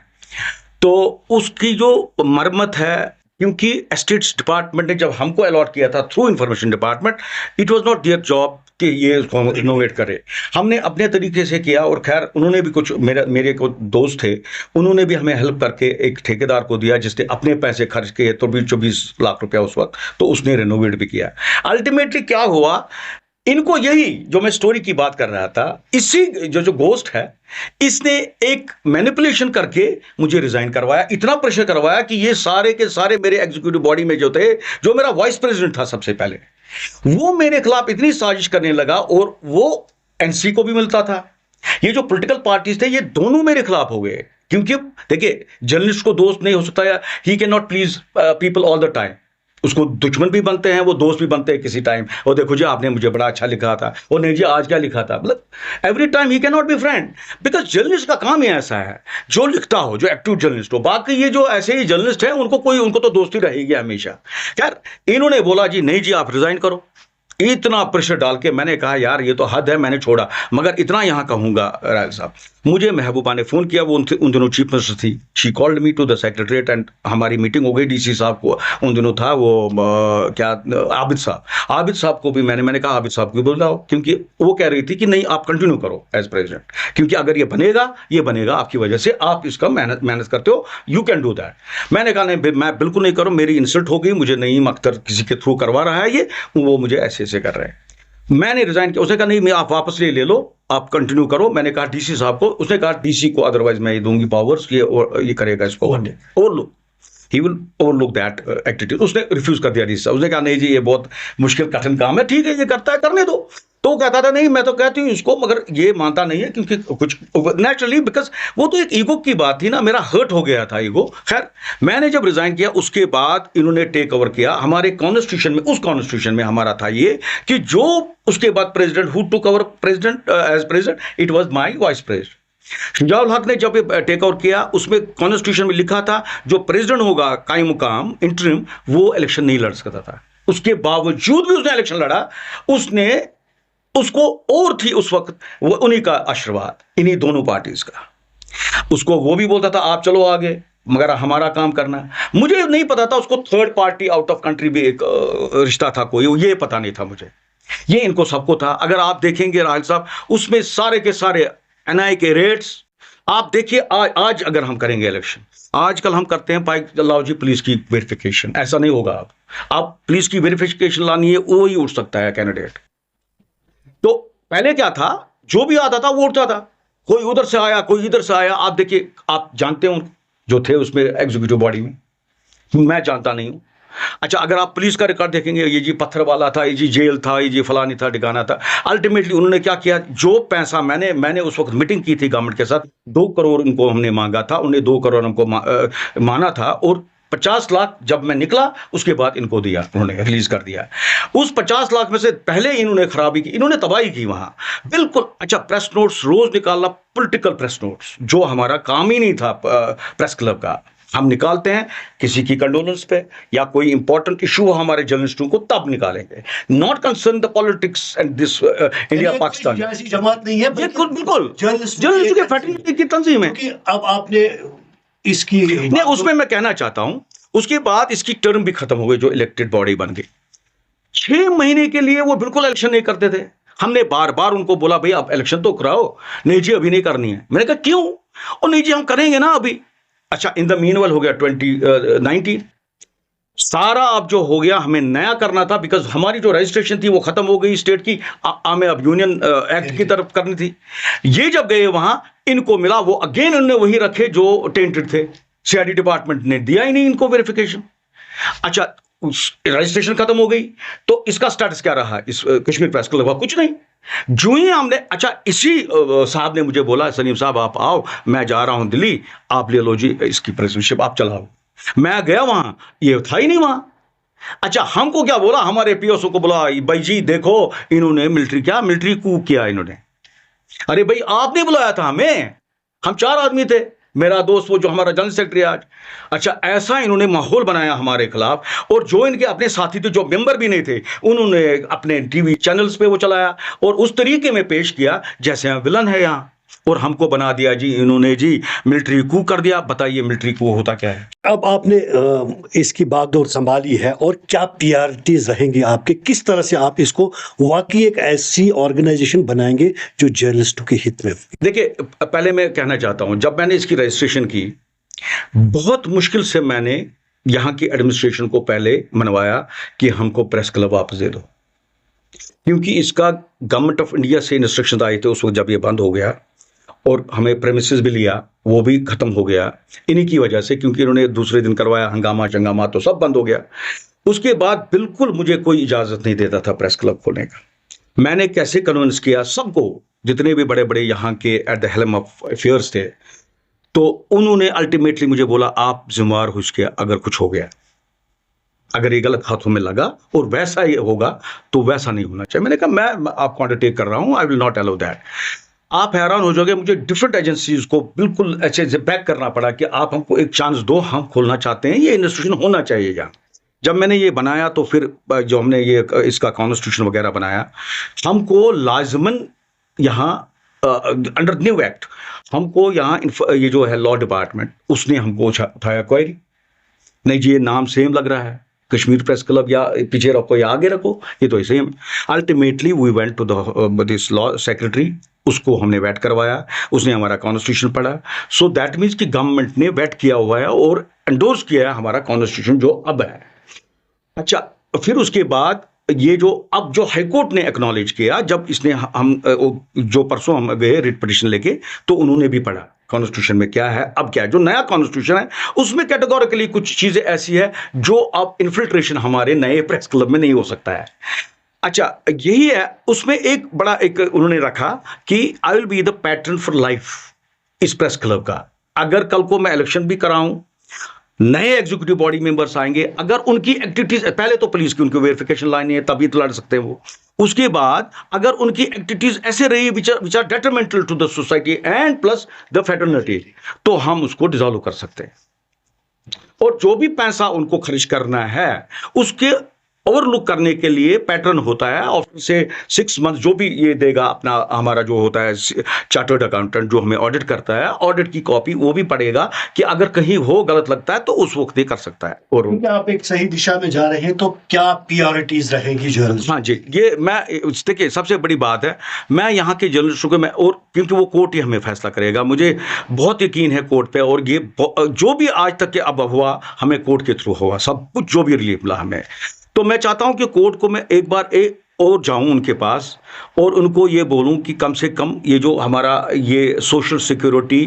तो उसकी जो मरम्मत है, क्योंकि एस्टेट्स डिपार्टमेंट ने जब हमको अलॉट किया था through information department, it was not their job कि ये इनोवेट करे। हमने अपने तरीके से किया, और खैर उन्होंने भी कुछ, मेरे को दोस्त थे, उन्होंने भी हमें हेल्प करके एक ठेकेदार को दिया, जिसने अपने पैसे खर्च किए, तो 24 लाख रुपया उस वक्त, तो उसने रेनोवेट भी किया। अल्टीमेटली क्या हुआ, इनको यही जो मैं स्टोरी की बात कर रहा था, इसी जो गोस्ट है, इसने एक मैनिपुलेशन करके मुझे रिजाइन करवाया, इतना प्रेशर करवाया कि ये सारे के सारे मेरे एग्जीक्यूटिव बॉडी में जो थे, जो मेरा वाइस प्रेसिडेंट था सबसे पहले, वो मेरे खिलाफ इतनी साजिश करने लगा और वो एनसी को भी मिलता था। ये जो पॉलिटिकल पार्टीज थे ये दोनों मेरे खिलाफ हो गए, क्योंकि देखिए जर्नलिस्ट को दोस्त नहीं हो सकता, या he can not please people all the time. उसको दुश्मन भी बनते हैं, वो दोस्त भी बनते हैं किसी टाइम। और देखो जी आपने मुझे बड़ा अच्छा लिखा था, और नहीं जी आज क्या लिखा था, मतलब every time he can not be friend, because journalist का काम ही ऐसा है जो लिखता हो, जो एक्टिव जर्नलिस्ट हो। बाकी ये जो ऐसे ही जर्नलिस्ट हैं उनको तो दोस्ती रहेगी हमेशा। यार इन्होंने बोला जी नहीं जी आप रिजाइन करो, इतना प्रेशर डाल के मैंने कहा यार ये तो हद है, मैंने छोड़ा। मगर इतना यहां कहूंगा रायल साहब, मुझे महबूबा ने फोन किया, वो उन दिनों चीफ मिनिस्टर थी, she called me to the secretariat and हमारी मीटिंग हो गई। डीसी साहब को उन दिनों था वो आबिद साहब को भी मैंने कहा आबिद साहब को बुलाओ, क्योंकि वो कह रही थी कि नहीं आप कंटिन्यू करो एज प्रेसिडेंट, क्योंकि अगर ये बनेगा आपकी वजह से, आप इसका मेहनत करते हो, यू कैन डू दैट। मैंने कहा नहीं मैं बिल्कुल नहीं करूँ, मेरी इंसल्ट हो गई, मुझे नईम अख्तर किसी के थ्रू करवा रहा है ये, वो मुझे ऐसे कर रहे हैं। मैंने रिजाइन किया। उसने कहा नहीं मैं आप वापस ले लो, आप कंटिन्यू करो। मैंने कहा डीसी साहब को, उसने कहा डीसी को अदरवाइज मैं ये दूंगी पावर्स, ये करेगा इसको overlook, he will overlook that activity. उसने रिफ्यूज कर दिया डीसी साहब, उसने कहा नहीं जी ये बहुत मुश्किल कठिन काम है, ठीक है ये करता है करने दो। तो वो कहता था नहीं मैं तो कहती हूँ इसको, मगर ये मानता नहीं है, क्योंकि कुछ नेचुरली, बिकॉज वो तो एक ईगो की बात थी ना, मेरा हर्ट हो गया था ईगो। खैर मैंने जब रिजाइन किया उसके बाद इन्होंने टेक ओवर किया। हमारे कॉन्स्टिट्यूशन में, उस कॉन्स्टिट्यूशन में हमारा था ये कि जो उसके बाद president who took over president as president, it was my vice president Shujaul Haq ने जब टेक ओवर किया। उसमें कॉन्स्टिट्यूशन में लिखा था जो प्रेसिडेंट होगा कायम मुकाम इंटरिम, वो इलेक्शन नहीं लड़ सकता था। उसके बावजूद भी उसने इलेक्शन लड़ा, उसने उसको और थी उस वक्त वो उन्हीं का आशीर्वाद, इन्हीं दोनों पार्टीज का। उसको वो भी बोलता था आप चलो आगे, मगर हमारा काम करना है। मुझे नहीं पता था उसको third party out of country भी एक रिश्ता था कोई, ये पता नहीं था मुझे, ये इनको सबको था। अगर आप देखेंगे राहिल साहब, उसमें सारे के सारे एनआई के रेट्स आप देखिए। आज अगर हम करेंगे इलेक्शन, आजकल हम करते हैं पाइक लाओ जी पुलिस की वेरिफिकेशन, ऐसा नहीं होगा। आप पुलिस की वेरिफिकेशन लानी है, वो ही उठ सकता है कैंडिडेट। तो पहले क्या था, जो भी आता था वो उठता था, कोई उधर से आया कोई इधर से आया। आप देखिए, आप जानते हो जो थे उसमें एग्जीक्यूटिव बॉडी में, मैं जानता नहीं हूं। अच्छा अगर आप पुलिस का रिकॉर्ड देखेंगे, ये जी पत्थर वाला था, ये जी जेल था, ये जी फलानी था ठिकाना था। अल्टीमेटली उन्होंने क्या किया, जो पैसा मैंने उस वक्त मीटिंग की थी गवर्नमेंट के साथ, 2 करोड़ उनको हमने मांगा था, उन्हें 2 करोड़ हमको माना था, और 50 लाख जब मैं निकला उसके बाद इनको दिया, उन्होंने रिलीज कर दिया। उस 50 लाख में से पहले इन्होंने खराबी की, इन्होंने तबाही की वहां बिल्कुल। अच्छा प्रेस नोट्स रोज निकालना, पॉलिटिकल प्रेस नोट्स, जो हमारा काम ही नहीं था प्रेस क्लब का, हम निकालते हैं किसी की कंडोलेंस पे या कोई इंपॉर्टेंट इशू हमारे जर्नलिस्टों को तब निकालेंगे, not concern the politics and this India Pakistan. ऐसी जमात नहीं है, बिल्कुल बिल्कुल जर्नलिस्ट के फैक्ट्री की तंजीम है। अब आपने इसकी नहीं, उसमें मैं कहना चाहता हूं, उसके बाद इसकी टर्म भी खत्म हो गई, जो इलेक्टेड बॉडी बन गई। 6 महीने के लिए वो बिल्कुल इलेक्शन नहीं करते थे। हमने बार बार उनको बोला भाई आप इलेक्शन तो कराओ। नहीं जी अभी नहीं करनी है। मैंने कहा क्यों? और नहीं जी हम करेंगे ना अभी। अच्छा इन द मीनवाइल हो गया 2019, सारा अब जो हो गया हमें नया करना था, बिकॉज हमारी जो रजिस्ट्रेशन थी वो खत्म हो गई स्टेट की, हमें अब यूनियन एक्ट की तरफ करनी थी। ये जब गए वहां इनको मिला, वो अगेन उन्होंने वही रखे जो टेंटेड थे। सीआईडी डिपार्टमेंट ने दिया ही नहीं इनको वेरिफिकेशन। अच्छा रजिस्ट्रेशन खत्म हो गई, तो इसका स्टेटस क्या रहा इस कश्मीर प्रेस क्लब का? कुछ नहीं। जो ही हमने, अच्छा इसी साहब ने मुझे बोला सलीम साहब आप आओ, मैं जा रहा हूं दिल्ली, आप ले लो जी इसकी प्रेसिडेंटशिप, आप चलाओ। मैं गया वहां, ये था ही नहीं वहां। अच्छा हमको क्या बोला, हमारे पीओसओ को बोला भाई जी देखो इन्होंने मिलिट्री कू किया इन्होंने। अरे भाई आपने बुलाया था हमें, हम 4 आदमी थे, मेरा दोस्त वो जो हमारा जनरल सेक्रेटरी आज। अच्छा ऐसा इन्होंने माहौल बनाया हमारे खिलाफ, और जो इनके अपने साथी थे जो मेंबर भी नहीं थे, उन्होंने अपने टीवी चैनल्स पे वो चलाया और उस तरीके में पेश किया जैसे हम विलन है यहाँ, और हमको बना दिया जी इन्होंने जी मिलिट्री कू कर दिया। बताइए मिलिट्री कू होता क्या है? अब आपने इसकी बागडोर संभाली है, और क्या प्रायोरिटीज रहेंगी आपके, किस तरह से आप इसको वाकई एक ऐसी ऑर्गेनाइजेशन बनाएंगे जो जर्नलिस्टों के हित में होगी? देखिए पहले मैं कहना चाहता हूं, जब मैंने इसकी रजिस्ट्रेशन की, बहुत मुश्किल से मैंने यहाँ की एडमिनिस्ट्रेशन को पहले मनवाया कि हमको प्रेस क्लब वापस दे दो, क्योंकि इसका गवर्नमेंट ऑफ इंडिया से इंस्ट्रक्शन आए थे उस वक्त जब ये बंद हो गया, और हमें प्रेमिसेस भी लिया, वो भी खत्म हो गया इन्हीं की वजह से, क्योंकि इन्होंने दूसरे दिन करवाया हंगामा चंगामा, तो सब बंद हो गया। उसके बाद बिल्कुल मुझे कोई इजाजत नहीं देता था प्रेस क्लब खोलने का। मैंने कैसे कन्विंस किया सबको, जितने भी बड़े बड़े यहाँ के at the helm of affairs थे, तो उन्होंने अल्टीमेटली मुझे बोला आप जिम्मेवार हो इसके अगर कुछ हो गया, अगर ये गलत हाथों में लगा और वैसा ही होगा तो वैसा नहीं होना चाहिए। मैंने कहा मैं आपको अंडरटेक कर रहा हूं, I will not allow that. आप हैरान हो जाओगे, मुझे डिफरेंट एजेंसीज को बिल्कुल अच्छे से बैक करना पड़ा कि आप हमको एक चांस दो, हम खोलना चाहते हैं, ये इंस्टीट्यूशन होना चाहिए यहाँ। जब मैंने ये बनाया तो फिर जो हमने ये इसका कॉन्स्टिट्यूशन वगैरह बनाया, हमको लाजमन यहाँ अंडर न्यू एक्ट हमको यहाँ ये जो है लॉ डिपार्टमेंट उसने हमको उठाया क्वेरी, नहीं जी ये नाम सेम लग रहा है, कश्मीर प्रेस क्लब या पीछे रखो या आगे रखो, ये तो ऐसे ही। Ultimately we went to this law secretary, उसको हमने वेट करवाया, उसने हमारा कॉन्स्टिट्यूशन पढ़ा। सो दैट मीन्स कि गवर्नमेंट ने वेट किया हुआ है और एंडोर्स किया है हमारा कॉन्स्टिट्यूशन जो अब है। अच्छा, फिर उसके बाद ये जो अब जो हाईकोर्ट ने एक्नॉलेज किया, जब इसने हम जो परसों हम गए रिट पिटिशन लेके, तो उन्होंने भी पढ़ा कॉन्स्टिट्यूशन में क्या है, अब क्या है। जो नया कॉन्स्टिट्यूशन है उसमें कैटेगोरिकली कुछ चीजें ऐसी है जो अब इन्फिल्ट्रेशन हमारे नए प्रेस क्लब में नहीं हो सकता है। अच्छा, यही है उसमें एक बड़ा एक उन्होंने रखा कि I will be the pattern for life इस प्रेस क्लब का। अगर कल को मैं इलेक्शन भी कराऊं, नए एग्जीक्यूटिव बॉडी मेंबर्स आएंगे, अगर उनकी एक्टिविटीज, पहले तो पुलिस की उनकी वेरिफिकेशन लानी है तभी तो लड़ सकते हैं वो, उसके बाद अगर उनकी एक्टिविटीज ऐसे रही which are detrimental to the society and plus the fraternity, तो हम उसको डिसॉल्व कर सकते हैं। और जो भी पैसा उनको खर्च करना है उसके ओवरलुक करने के लिए पैटर्न होता है, और से 6 मंथ जो भी ये देगा अपना, हमारा जो होता है चार्टर्ड अकाउंटेंट जो हमें ऑडिट करता है, ऑडिट की कॉपी वो भी पढ़ेगा कि अगर कहीं हो गलत लगता है तो उस वक्त ये कर सकता है। और आप एक सही दिशा में जा रहे हैं, तो क्या प्रायोरिटीज रहेगी जर्नलिस्ट? हाँ जी, ये मैं देखिए सबसे बड़ी बात है, मैं यहाँ के जर्नलिस्टों को मैं, और क्योंकि वो कोर्ट ही हमें फैसला करेगा, मुझे बहुत यकीन है कोर्ट पे, और ये जो भी आज तक के अब हुआ हमें कोर्ट के थ्रू होगा सब कुछ, जो भी रिलीफ मिला हमें। तो मैं चाहता हूं कि कोर्ट को मैं एक बार और जाऊं उनके पास और उनको ये बोलूं कि कम से कम ये जो हमारा ये सोशल सिक्योरिटी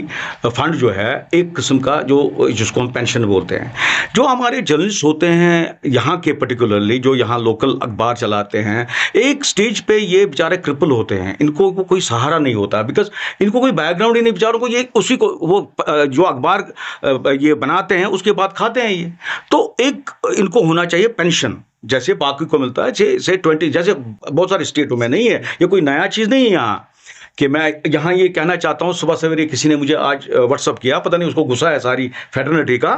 फंड जो है, एक किस्म का जो जिसको हम पेंशन बोलते हैं, जो हमारे जर्नलिस्ट होते हैं यहाँ के, पर्टिकुलरली जो यहाँ लोकल अखबार चलाते हैं, एक स्टेज पे ये बेचारे क्रिपल होते हैं, इनको कोई सहारा नहीं होता, बिकॉज इनको कोई बैकग्राउंड ही नहीं बेचारों को, ये उसी को वो जो अखबार ये बनाते हैं उसके बाद खाते हैं ये। तो एक इनको होना चाहिए पेंशन, जैसे बाकी को मिलता है से 20, जैसे बहुत सारे स्टेटों में नहीं है, ये कोई नया चीज़ नहीं है यहाँ कि मैं यहाँ ये कहना चाहता हूँ। सुबह सवेरे किसी ने मुझे आज व्हाट्सअप किया, पता नहीं उसको गुस्सा है सारी फेटर्निटी का,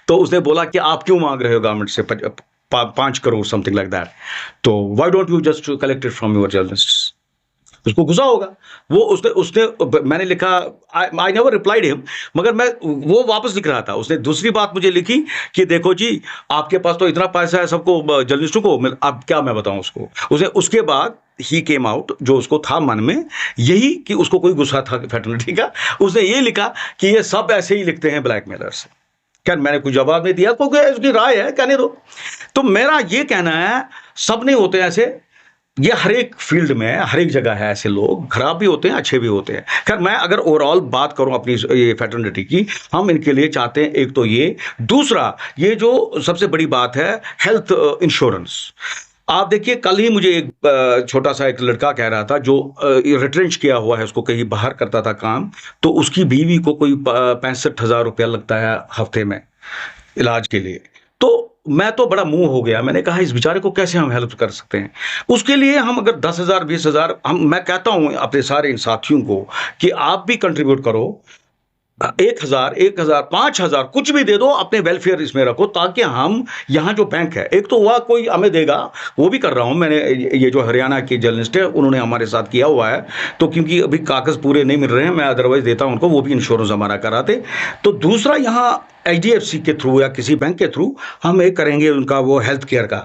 तो उसने बोला कि आप क्यों मांग रहे हो गवर्नमेंट से 5 करोड़ समथिंग लाइक दैट, तो why don't you just collect it from your journalists. उसको गुस्सा होगा, वो उसने मैंने लिखा, आई नेवर रिप्लाइड हिम, मगर मैं वो वापस लिख रहा था, उसने दूसरी बात मुझे लिखी कि देखो जी आपके पास तो इतना पैसा है सबको जर्नलिस्टों को, अब क्या मैं बताऊं उसको। उसने उसके बाद ही केम आउट, जो उसको था मन में यही कि उसको कोई गुस्सा था फेटर्निटी का, उसने ये लिखा कि ये सब ऐसे ही लिखते हैं ब्लैकमेलर्स। क्या मैंने कोई जवाब नहीं दिया, क्योंकि उसकी राय है, कहने दो। तो मेरा ये कहना है सब नहीं होते ऐसे, ये हर एक फील्ड में हर एक जगह है ऐसे लोग, खराब भी होते हैं अच्छे भी होते हैं। खैर मैं अगर ओवरऑल बात करूं अपनी ये फेटर्निटी की, हम इनके लिए चाहते हैं एक तो ये, दूसरा ये जो सबसे बड़ी बात है हेल्थ इंश्योरेंस। आप देखिए कल ही मुझे एक छोटा सा एक लड़का कह रहा था जो रिट्रेंच किया हुआ है, उसको कहीं बाहर करता था काम, तो उसकी बीवी को कोई 65,000 रुपया लगता है हफ्ते में इलाज के लिए। तो मैं तो बड़ा मुंह हो गया, मैंने कहा इस बेचारे को कैसे हम हेल्प कर सकते हैं। उसके लिए हम अगर 10,000 20,000, मैं कहता हूं अपने सारे इन साथियों को कि आप भी कंट्रीब्यूट करो, 1,000 5,000 कुछ भी दे दो, अपने वेलफेयर इसमें रखो, ताकि हम यहाँ जो बैंक है, एक तो वह कोई हमें देगा, वो भी कर रहा हूँ मैंने, ये जो हरियाणा की जर्नलिस्ट है उन्होंने हमारे साथ किया हुआ है, तो क्योंकि अभी कागज़ पूरे नहीं मिल रहे हैं, मैं अदरवाइज देता हूँ उनको, वो भी इंश्योरेंस हमारा कराते। तो दूसरा यहाँ HDFC के थ्रू या किसी बैंक के थ्रू हम एक करेंगे उनका वो हेल्थ केयर का,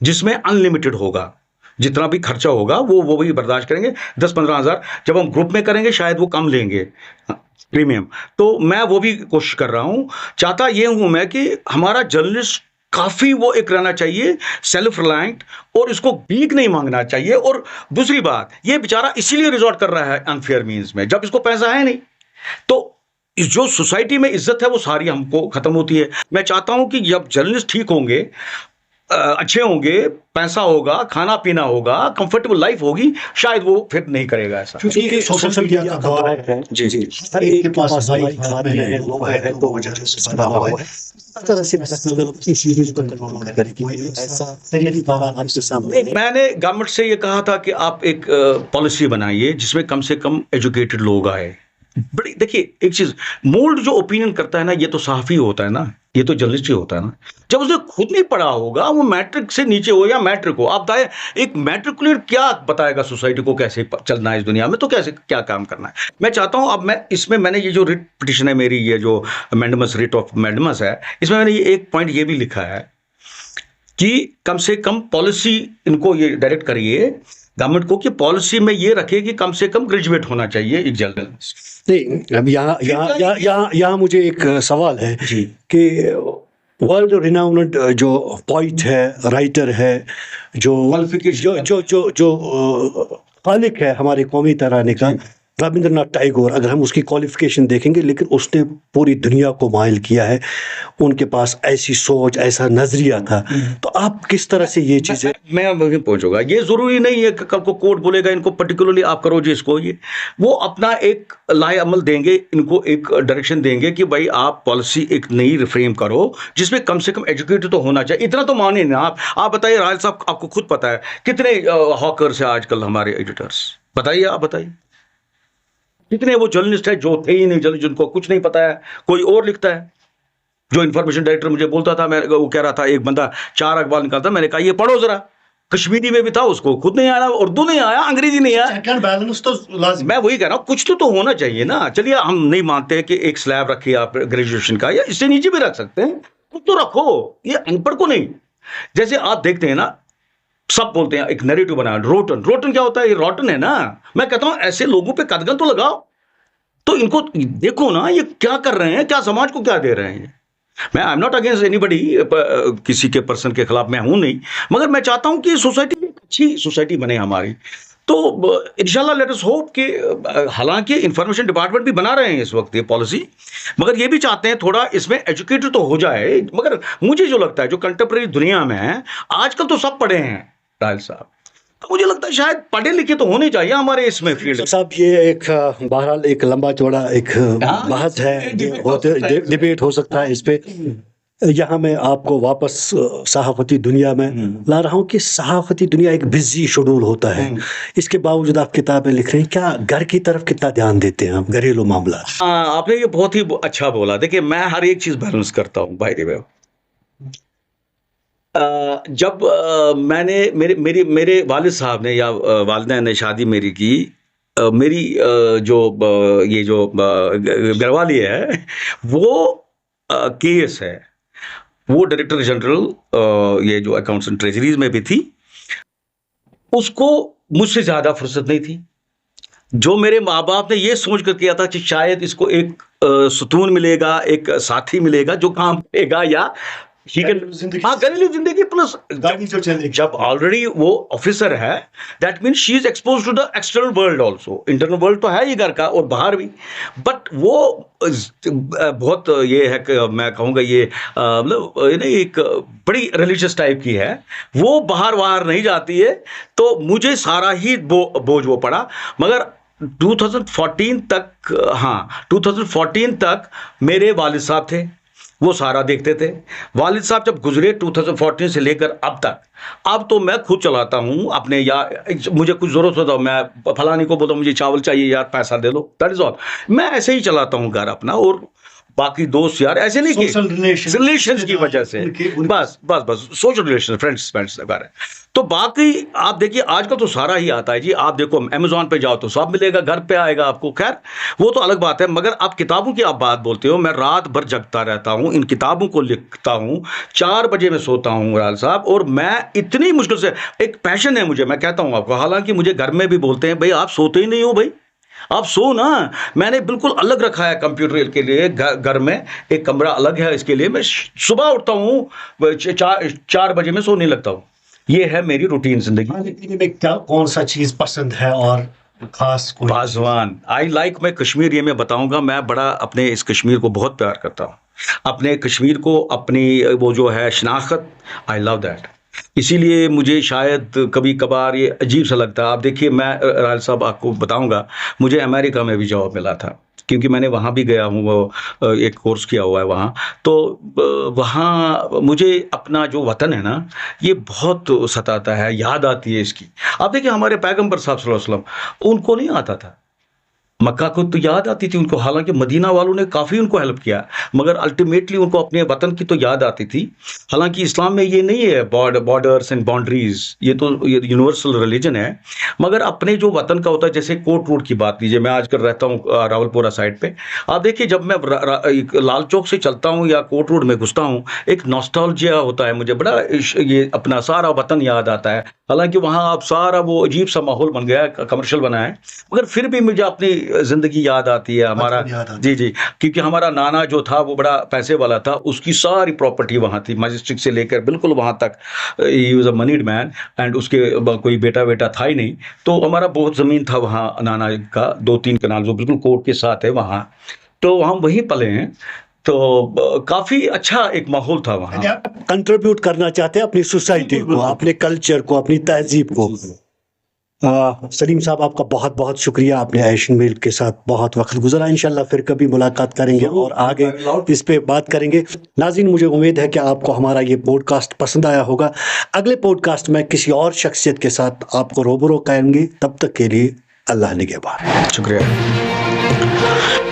जिसमें अनलिमिटेड होगा, जितना भी खर्चा होगा वो भी बर्दाश्त करेंगे। 10-15 हज़ार जब हम ग्रुप में करेंगे शायद वो कम लेंगे प्रीमियम, तो मैं वो भी कोशिश कर रहा हूं। चाहता ये हूं मैं कि हमारा जर्नलिस्ट काफी वो एक रहना चाहिए सेल्फ रिलायंट, और इसको भीख नहीं मांगना चाहिए। और दूसरी बात, ये बेचारा इसीलिए रिजॉर्ट कर रहा है अनफेयर मीन्स में, जब इसको पैसा है नहीं, तो जो सोसाइटी में इज्जत है वो सारी हमको खत्म होती है। मैं चाहता हूं कि जब जर्नलिस्ट ठीक होंगे, अच्छे होंगे, पैसा होगा, खाना पीना होगा, कंफर्टेबल लाइफ होगी, शायद वो फिर नहीं करेगा ऐसा। क्योंकि सोशल मीडिया का दौर है, जी जी, हर एक के पास बाइक हाथ में है, वो है, तो वजह से पैदा हुआ है। इस तरह से इस चीज को कंट्रोल करें कि ऐसा तरीका आपके सामने मैंने गवर्नमेंट से ये कहा था कि आप एक पॉलिसी बनाइए जिसमें कम से कम एजुकेटेड लोग आए। बड़ी देखिए एक चीज, मोल्ड जो ओपिनियन करता है ना, ये तो सहाफी होता है ना, ये तो जर्नलिस्ट ही होता है ना। जब उसने खुद नहीं पढ़ा होगा, वो मैट्रिक से नीचे हो या मैट्रिक हो, आप बताए एक मैट्रिकुलेट क्या बताएगा सोसाइटी को कैसे चलना है इस दुनिया में, तो कैसे क्या काम करना है। मैं चाहता हूं, अब मैं इसमें मैंने ये जो रिट पिटिशन है मेरी, ये जो मैंडमस रिट ऑफ मैंडमस है, इसमें मैंने ये एक पॉइंट ये भी लिखा है कि कम से कम पॉलिसी इनको ये डायरेक्ट करिए गवर्नमेंट को कि पॉलिसी में ये रखे कि कम से कम ग्रेजुएट होना चाहिए एक जर्नलिस्ट। नहीं, अब यहाँ मुझे एक सवाल है जी कि वर्ल्ड रिनाउंड जो पोइट है, राइटर है, जो क्वालिफिकेशन खालिक है हमारे कौमी तराने का, रविंद्रनाथ टैगोर, अगर हम उसकी क्वालिफिकेशन देखेंगे, लेकिन उसने पूरी दुनिया को माइल किया है, उनके पास ऐसी सोच, ऐसा नजरिया था। तो आप किस तरह से ये चीजें, मैं वहीं पहुंचूंगा। ये जरूरी नहीं है कि कल को कोर्ट बोलेगा इनको पर्टिकुलरली आप करो जी इसको, ये वो अपना एक लाए अमल देंगे, इनको एक डायरेक्शन देंगे कि भाई आप पॉलिसी एक नई रिफ्रेम करो जिसमें कम से कम एजुकेटेड तो होना चाहिए। इतना तो माने ना आप बताइए राहल साहब, आपको खुद पता है कितने हॉकर्स है आजकल हमारे एडिटर्स, बताइए आप बताइए कितने वो जर्नलिस्ट है जो थे ही नहीं जर्नलिस्ट, जिनको कुछ नहीं पता है, कोई और लिखता है। जो इन्फॉर्मेशन डायरेक्टर मुझे बोलता था, मैं वो कह रहा था, एक बंदा 4 अखबार निकालता, मैंने कहा ये पढ़ो जरा, कश्मीरी में भी था, उसको खुद नहीं आया, उर्दू नहीं आया, अंग्रेजी नहीं आया। चेक एंड बैलेंस तो लाज़िम। मैं वही कह रहा हूँ, कुछ तो होना चाहिए ना। चलिए हम नहीं मानते कि एक स्लैब रखिए आप ग्रेजुएशन का, या इससे नीचे भी रख सकते हैं, कुछ तो रखो, ये अनपढ़ को नहीं। जैसे आप देखते हैं ना, सब बोलते हैं एक नैरेटिव बना, रोटन, रोटन क्या होता है, ये रॉटन है ना। मैं कहता हूं ऐसे लोगों पे कदगन तो लगाओ, तो इनको देखो ना ये क्या कर रहे हैं, क्या समाज को क्या दे रहे हैं। मैं I am not against anybody, किसी के पर्सन के खिलाफ मैं हूं नहीं, मगर मैं चाहता हूं कि सोसाइटी एक अच्छी सोसाइटी बने हमारी। तो इंशाल्लाह लेट अस होप कि हालांकि इंफॉर्मेशन डिपार्टमेंट भी बना रहे हैं इस वक्त ये पॉलिसी, मगर ये भी चाहते हैं थोड़ा इसमें एजुकेटेड तो हो जाए। मगर मुझे जो लगता है जो कंटेम्प्रेरी दुनिया में है आजकल, तो सब पढ़े हैं राहल साहब, तो मुझे लगता है शायद पढ़े लिखे तो होने चाहिए हमारे इसमें फील्ड। साहब ये एक बहरहाल एक लंबा चौड़ा एक बहस है, डिबेट हो सकता है इस पे। यहाँ मैं आपको वापस सहाफती दुनिया में ला रहा हूँ कि सहाफती दुनिया एक बिजी शेड्यूल होता है, इसके बावजूद आप किताबें लिख रहे हैं, क्या घर की तरफ कितना ध्यान देते हैं आप, घरेलू मामला? आपने ये बहुत ही अच्छा बोला। देखिए मैं हर एक चीज बैलेंस करता हूँ बाय द वे। जब मैंने मेरे वालिद साहब ने या वालिदा ने शादी मेरी की, मेरी ये जो घरवाली है वो केएस है, वो डायरेक्टर जनरल ये जो अकाउंट्स एंड ट्रेजरीज में भी थी। उसको मुझसे ज्यादा फुर्सत नहीं थी। जो मेरे माँ बाप ने ये सोच कर किया था कि शायद इसको एक सुकून मिलेगा, एक साथी मिलेगा जो काम करेगा, या घरेलू जिंदगी प्लस जब ऑलरेडी वो ऑफिसर है, that mean she is expose to the external world also. Internal world तो है ही घर का और बाहर भी, बट वो बहुत ये है कि मैं कहूँगा ये मतलब एक बड़ी रिलीजियस टाइप की है, वो बाहर नहीं जाती है, तो मुझे सारा ही बोझ वो पड़ा। मगर 2014 तक, हाँ 2014 तक मेरे वालिद साहब थे, वो सारा देखते थे। वालिद साहब जब गुजरे 2014 से लेकर अब तक, अब तो मैं खुद चलाता हूँ अपने, या मुझे कुछ जरूरत होता है मैं फलानी को बोलता हूँ मुझे चावल चाहिए यार, पैसा दे दो, दैट इज ऑल। मैं ऐसे ही चलाता हूँ घर अपना, और बाकी दोस्त यार ऐसे नहीं कि रिलेशन की वजह से, बस सोशल रिलेशन, फ्रेंड्स वगैरह। तो बाकी आप देखिए आजकल तो सारा ही आता है जी। आप देखो अमेज़न पे जाओ तो सब मिलेगा, घर पे आएगा आपको। खैर वो तो अलग बात है, मगर आप किताबों की आप बात बोलते हो, मैं रात भर जगता रहता हूँ, इन किताबों को लिखता हूँ, 4 बजे में सोता हूँ राहल साहब, और मैं इतनी मुश्किल से, एक पैशन है मुझे, मैं कहता हूँ आपको। हालांकि मुझे घर में भी बोलते हैं भाई आप सोते ही नहीं हो, भाई आप सो ना। मैंने बिल्कुल अलग रखा है कंप्यूटर के लिए, घर में एक कमरा अलग है इसके लिए। मैं सुबह उठता हूँ 4 बजे में सोने लगता हूँ। ये है मेरी रूटीन जिंदगी में। क्या कौन सा चीज पसंद है और खास वाजवान आई लाइक? मैं कश्मीर, ये मैं बताऊंगा, मैं बड़ा अपने इस कश्मीर को बहुत प्यार करता हूँ, अपने कश्मीर को, अपनी वो जो है शनाख्त, आई लव दैट। इसीलिए मुझे शायद कभी-कभार ये अजीब-सा लगता है। आप देखिए मैं राहिल साहब आपको बताऊँगा, मुझे अमेरिका में भी जॉब मिला था, क्योंकि मैंने वहाँ भी गया हूँ वो एक कोर्स किया हुआ है वहाँ। तो वहाँ मुझे अपना जो वतन है ना, ये बहुत सताता है, याद आती है इसकी। आप देखिए हमारे पैगंबर साहब सल्लल्लाहु अलैहि वसल्लम, उनको नहीं आता था। मक्का को तो याद आती थी उनको, हालाँकि मदीना वालों ने काफ़ी उनको हेल्प किया, मगर अल्टीमेटली उनको अपने वतन की तो याद आती थी। हालाँकि इस्लाम में ये नहीं है बॉर्डर्स एंड बाउंड्रीज़, ये तो ये यूनिवर्सल रिलिजन है, मगर अपने जो वतन का होता है, जैसे कोट रोड की बात लीजिए, मैं आजकल रहता हूँ रावलपुरा साइड पे। आप देखिए जब मैं एक लाल चौक से चलता हूँ या कोट रोड में घुसता हूँ, एक नॉस्टैल्जिया होता है, मुझे बड़ा ये अपना सारा वतन याद आता है। हालाँकि वहाँ अब सारा वो अजीब-सा माहौल बन गया है, कमर्शियल बना है, मगर फिर भी मुझे अपनी ज़िंदगी याद आती है। हमारा बचपन याद आता जी, जी, क्योंकि हमारा नाना जो था वो बड़ा पैसे वाला था, उसकी सारी प्रॉपर्टी वहाँ थी, मैजेस्टिक से लेकर बिल्कुल वहाँ तक। He was a moneyed man and उसके कोई बेटा-वेटा था ही नहीं। तो हमारा बहुत ज़मीन था वहाँ नाना का, 2-3 कनाल जो बिल्कुल कोर्ट के साथ है वहाँ। तो हम वहीं पले हैं, तो काफ़ी अच्छा एक माहौल था वहाँ। यानी आप कंट्रीब्यूट करना चाहते हैं अपनी सोसाइटी को, अपने कल्चर को, अपनी तहज़ीब को। सलीम साहब आपका बहुत बहुत शुक्रिया, आपने एशियन मेल के साथ बहुत वक्त गुजरा। इंशाल्लाह फिर कभी मुलाकात करेंगे और आगे इस पे बात करेंगे। नाज़रीन, मुझे उम्मीद है कि आपको हमारा ये पॉडकास्ट पसंद आया होगा। अगले पॉडकास्ट में किसी और शख्सियत के साथ आपको रूबरू करेंगे। तब तक के लिए अल्लाह निगहबान। शुक्रिया।